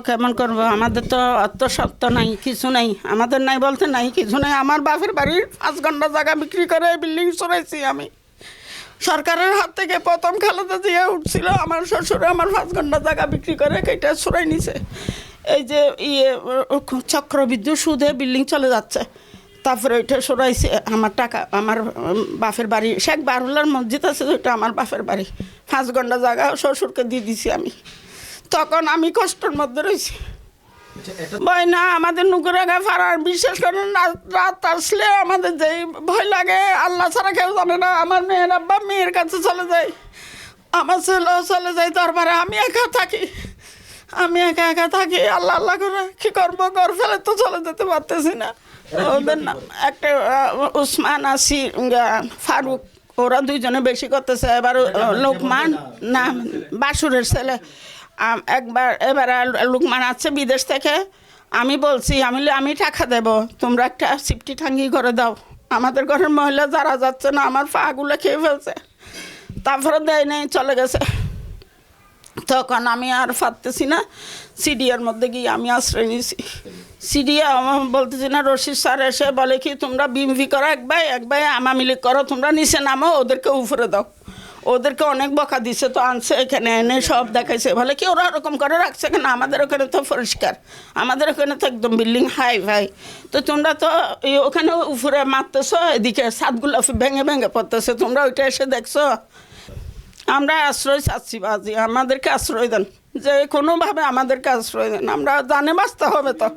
কেমন করবো, আমাদের তো অত সত্য নাই, কিছু নাই, আমাদের নাই বলতে নাই, কিছু নাই। আমার বাপের বাড়ির 5 ঘন্টা জায়গা বিক্রি করে বিল্ডিং সরাইছি আমি। সরকারের হাত থেকে প্রথম খালেদা জিয়া উঠছিল, আমার শ্বশুর আমার 5 ঘন্টা জায়গা বিক্রি করে কেটে সরাই নিছে। এই যে চক্রবিদ্যুৎ সুদে বিল্ডিং চলে যাচ্ছে, তারপরে ওইটা সরাইছে আমার টাকা। আমার বাপের বাড়ি শেখ বারুল্লার মসজিদ আছে, ওইটা আমার বাপের বাড়ি। 5 ঘন্টা জায়গা শ্বশুরকে দিয়ে দিছি আমি। তখন আমি কষ্টের মধ্যে রয়েছি। ভয় না, আমাদের নুকুরাগা ফারার বিশেষ করে রাত আসলে আমাদের যেই ভয় লাগে, আল্লাহ ছাড়া কেউ জানে না। আমার মেয়ের আব্বা মেয়ের কাছে চলে যায়, আমার ছেলেও চলে যায় দরবারে, আমি একা থাকি। আমি একা থাকি, আল্লাহ আল্লাহ করে কী করবো, ঘর ফেলে তো চলে যেতে পারতেছি না। ওদের নাম একটা উসমান আসির ফারুক, ওরা দুইজনে বেশি করতেছে। এবার লোকমান না বাসুরের ছেলে এবার লুকমান আছে বিদেশ থেকে। আমি বলছি আমি টাকা দেব, তোমরা একটা সিফটি ঠাঙ্গি করে দাও। আমাদের ঘরের মহিলা যারা যাচ্ছে না, আমার পাগুলো খেয়ে ফেলছে। তারপরে দেয় নেই, চলে গেছে। তখন আমি আর পারতেছি না, সিডিআর মধ্যে গিয়ে আমি আশ্রয় নিয়েছি। সিডিআ বলতেছি না, রশিদ স্যার এসে বলে কি, তোমরা বিএমপি করো এক ভাই আওয়ামী লীগ করো, তোমরা নিচে নামো, ওদেরকে উপরে দাও। ওদেরকে অনেক বকা দিছে, তো আনছে এখানে এনে সব দেখাইছে। বলে কি ওরা ওরকম করে রাখছে কেন, আমাদের ওখানে তো পরিষ্কার, আমাদের ওখানে তো একদম বিল্ডিং হাই ভাই। তো তোমরা তো ওখানে উপরে মারতেছো, এদিকে ছাদগুলো ভেঙে পড়তেছে, তোমরা ওইটা এসে দেখছো। আমরা আশ্রয় চাচ্ছি বাজি, আমাদেরকে আশ্রয় দেন, যে কোনোভাবে আমাদেরকে আশ্রয় দেন, আমরা জানে বাঁচতে হবে তো।